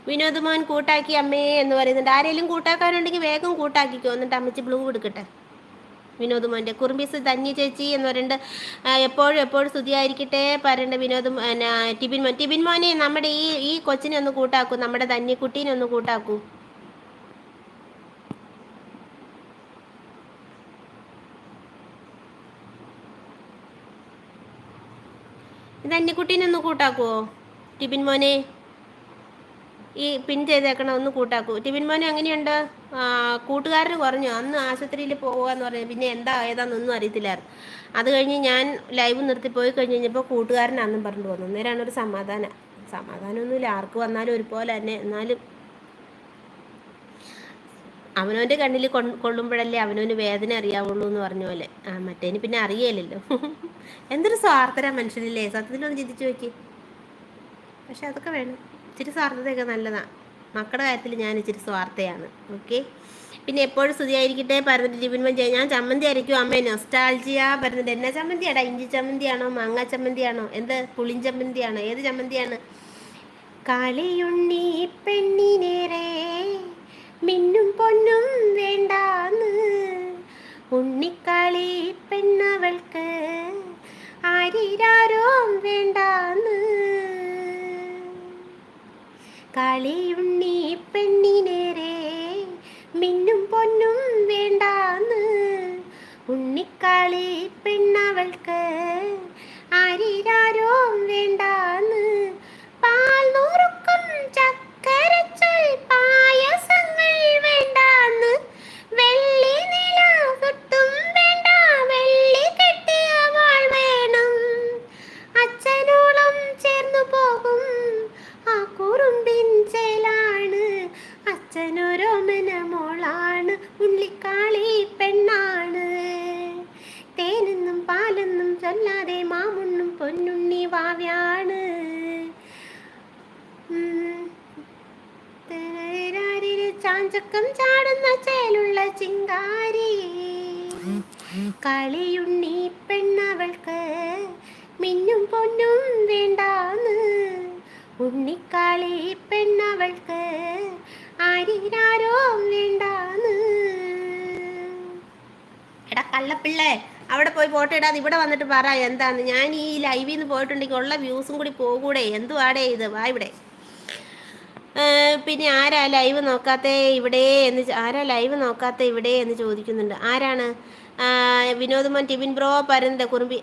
വിനോദ് മോൻ കൂട്ടാക്കി അമ്മേ എന്ന് പറയുന്നുണ്ട്. ആരെങ്കിലും കൂട്ടാക്കാനുണ്ടെങ്കിൽ വേഗം കൂട്ടാക്കിക്കോ, എന്നിട്ട് അമ്മച്ചി ബ്ലൂ എടുക്കട്ടെ. വിനോദ് മോൻ്റെ കുറുമ്പീസ് ധന്യ ചേച്ചി എന്ന് പറയുന്നുണ്ട്. എപ്പോഴും സ്തുതിയായിരിക്കട്ടെ പറയുന്നുണ്ട് വിനോദ്. ടിബിൻ മോനെ നമ്മുടെ ഈ കൊച്ചിനെ ഒന്ന് കൂട്ടാക്കൂ, നമ്മുടെ ധന്യക്കുട്ടീനെ ഒന്ന് കൂട്ടാക്കൂ. ധന്യക്കുട്ടീനെ ഒന്ന് കൂട്ടാക്കുവോ ടിബിൻ മോനെ? ഈ പിൻ ചെയ്തേക്കണം, ഒന്ന് കൂട്ടാക്കൂ. ടിബിൻ മോനെ എങ്ങനെയുണ്ട്? കൂട്ടുകാരന് കുറഞ്ഞു. അന്ന് ആശുപത്രിയിൽ പോകുകയെന്ന് പറഞ്ഞു, പിന്നെ ഏതാണെന്നൊന്നും അറിയത്തില്ലായിരുന്നു. അത് കഴിഞ്ഞ് ഞാൻ ലൈവ് നിർത്തി പോയി കഴിഞ്ഞപ്പോൾ കൂട്ടുകാരനാണെന്നും പറഞ്ഞു വന്നു. അന്നേരമാണ് ഒരു സമാധാനമൊന്നുമില്ല. ആർക്ക് വന്നാലും ഒരുപോലെ തന്നെ. എന്നാലും അവനവൻ്റെ കണ്ണിൽ കൊള്ളുമ്പോഴല്ലേ അവനവന് വേദന അറിയാവുള്ളൂ എന്ന് പറഞ്ഞ പോലെ. മറ്റേന് പിന്നെ അറിയേലല്ലോ. എന്തൊരു സ്വാർത്ഥരാ മനുഷ്യനില്ലേ, സത്യത്തിലൊന്ന് ചിന്തിച്ചു നോക്കി. പക്ഷെ അതൊക്കെ വേണം, ഇച്ചിരി സ്വാർത്ഥതയൊക്കെ നല്ലതാണ്. മക്കളുടെ കാര്യത്തിൽ ഞാൻ ഇച്ചിരി സ്വാർത്ഥയാണ്. ഓക്കെ. പിന്നെ എപ്പോഴും സ്തുതിയായിരിക്കട്ടെ പറഞ്ഞിട്ട് ടിബിൻ മോൻ ഞാൻ ചമ്മന്തി അരയ്ക്കും അമ്മേ നൊസ്റ്റാൾജിയ പറഞ്ഞിട്ട്. എന്നാ ചമ്മന്തിയാടാ? ഇഞ്ചി ചമ്മന്തിയാണോ, മാങ്ങ ചമ്മന്തിയാണോ, എന്ത് പുളിഞ്ചമ്മന്തിയാണോ, ഏത് ചമ്മന്തിയാണ്? കളിയുണ്ണി പെണ്ണിനേറെ മിന്നും പൊന്നും വേണ്ടാന്ന്, ഉണ്ണിക്കളി പെണ്ണവൾക്ക് ആരിരാരോ വേണ്ടാന്ന്. കളിയുണ്ണി പെണ്ണിനേരെ മിന്നും പൊന്നും വേണ്ടാന്ന്, ഉണ്ണിക്കളി പെണ്ണവൾക്ക് ആരിരാരോ വേണ്ടാന്ന്. പാൽ നുറുക്കും ചക്കരച്ചൊൽ പായസങ്ങൾ വേണ്ടാന്ന്, വെള്ളി നില തൊട്ടും വേണ്ട വെള്ളി കെട്ടിയ വാൾ വേണം. അച്ഛനോളം ചേർന്നു പോകും ആ കുറുമ്പിൻ ചേലാണ്, അച്ഛനൊരോമന മോളാണ്, ഉള്ളിക്കാളി പെണ്ണാണ്. തേനെന്നും പാലെന്നും ചൊല്ലാതെ മാമുണ്ണും പൊന്നുണ്ണി വാവ്യാണ്. ചാഞ്ചക്കം ചാടുന്ന ചേലുള്ള ചിങ്കാരി, കളിയുണ്ണി പെണ്ണവൾക്ക് മിന്നും പൊന്നും വേണ്ടാന്ന്, ഉണ്ണിക്കാളി പെണ്ണവൾക്ക് ആരിരാരോ വേണ്ടാന്ന്. എടാ കള്ളപ്പിള്ളേ, അവിടെ പോയി ഫോട്ടോ ഇടാതെ ഇവിടെ വന്നിട്ട് പറ എന്താന്ന്. ഞാൻ ഈ ലൈവിൽ നിന്ന് പോയിട്ടുണ്ടെങ്കിൽ ഉള്ള വ്യൂസും കൂടി പോകൂടെ. എന്തുവാടേ ഇത്? വാ ഇവിടെ. പിന്നെ ആരാ ലൈവ് നോക്കാത്തേ ഇവിടെ എന്ന് ചോദിക്കുന്നുണ്ട്. ആരാണ്? വിനോദ് മോൻ ടിബിൻ ബ്രോ പരന്ത കുറുമ്പി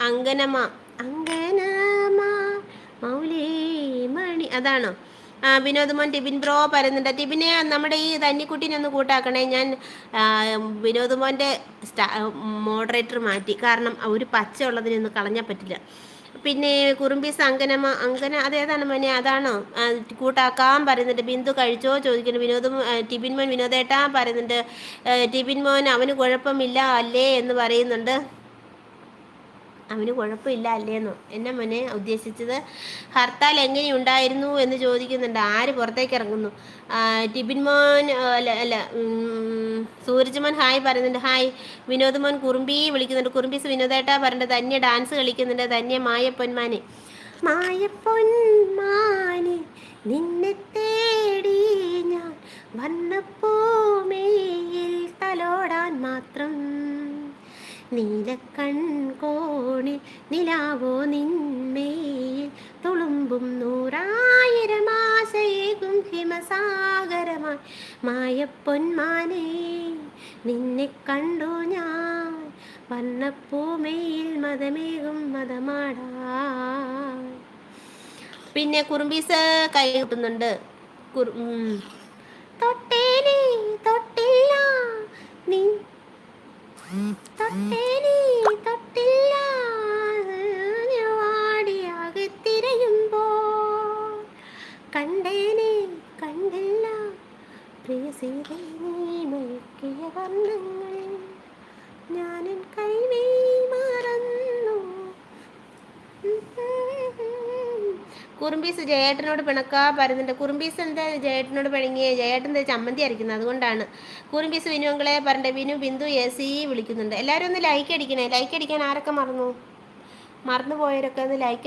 അങ്കനമ്മ മൗലേ മണി അതാണോ? വിനോദ് മോൻ ടിബിൻ ബ്രോ പറയുന്നുണ്ട്. ടിബിനെ നമ്മുടെ ഈ ധന്യക്കുട്ടീനെ ഒന്ന് കൂട്ടാക്കണേ. ഞാൻ വിനോദ് മോൻ്റെ മോഡറേറ്റർ മാറ്റി, കാരണം ഒരു പച്ച ഉള്ളതിനൊന്നും കളഞ്ഞാൽ പറ്റില്ല. പിന്നെ കുറുമ്പീസ് അങ്കന അതേതാണ് മോനെ? അതാണോ? കൂട്ടാക്കാൻ പറയുന്നുണ്ട്. ബിന്ദു കഴിച്ചോ ചോദിക്കുന്നു. ടിബിൻ മോൻ വിനോദേട്ടാ പറയുന്നുണ്ട്. ടിബിൻ മോൻ അവന് കുഴപ്പമില്ല അല്ലേ എന്ന് പറയുന്നുണ്ട്. അവന് കുഴപ്പമില്ല അല്ലേന്നോ? എന്നാ മോനെ ഉദ്ദേശിച്ചത്? ഹർത്താൽ എങ്ങനെയുണ്ടായിരുന്നു എന്ന് ചോദിക്കുന്നുണ്ട്. ആര് പുറത്തേക്ക് ഇറങ്ങുന്നു? ടിബിൻ മോൻ അല്ല സൂരജ് മോൻ ഹായ് പറയുന്നുണ്ട്. ഹായ്. വിനോദ് മോൻ കുറുമ്പി വിളിക്കുന്നുണ്ട്. കുറുമ്പീസ് വിനോദേട്ടാ പറഞ്ഞിട്ട്. ധന്യ ഡാൻസ് കളിക്കുന്നുണ്ട്. ധന്യ മായപ്പൊന്മാനെ നിന്നെ തേടി ഞാൻ വന്നപ്പൂമേയിൽ തലോടാൻ മാത്രം, നീലക്കൺകോണിൽ നിലാവോ നിന്മേയിൽ തുളുമ്പും 100,000 ആശയേകും ഹിമസാഗരമായി മായപ്പൊന്മാനെ നിന്നെ കണ്ടു ഞാൻ വന്നപ്പൂമേയിൽ മതമേകും മതമാടാ. പിന്നെ കുറുമ്പീസ് കൈ കിട്ടുന്നുണ്ട്. തൊട്ടേനെ തൊട്ടില്ല നീ തൊട്ടില്ല വാടിയാകത്തിരയുമ്പോൾ കണ്ടേനെ കണ്ടില്ല പ്രിയ സീതേ നീ മയക്കിയ വർണ്ണങ്ങൾ ഞാനൻ കൈവേ മറന്നു. കുറുമ്പീസ് ജയേട്ടനോട് പിണക്കാ പറയുന്നുണ്ട്. കുറുമ്പീസ് എന്താ ജയേട്ടനോട് പിണങ്ങിയേ? ജയേട്ടൻ എന്താ ചമ്മന്തി അരയ്ക്കുന്നത്? അതുകൊണ്ടാണ്. കുറുമ്പീസ് വിനുവങ്ങളെ പറഞ്ഞ വിനു ബിന്ദു എസി വിളിക്കുന്നുണ്ട്. എല്ലാവരും ഒന്ന് ലൈക്ക് അടിക്കണേ. ലൈക്ക് അടിക്കാൻ ആരൊക്കെ മറന്നു പോയവരൊക്കെ ഒന്ന് ലൈക്ക്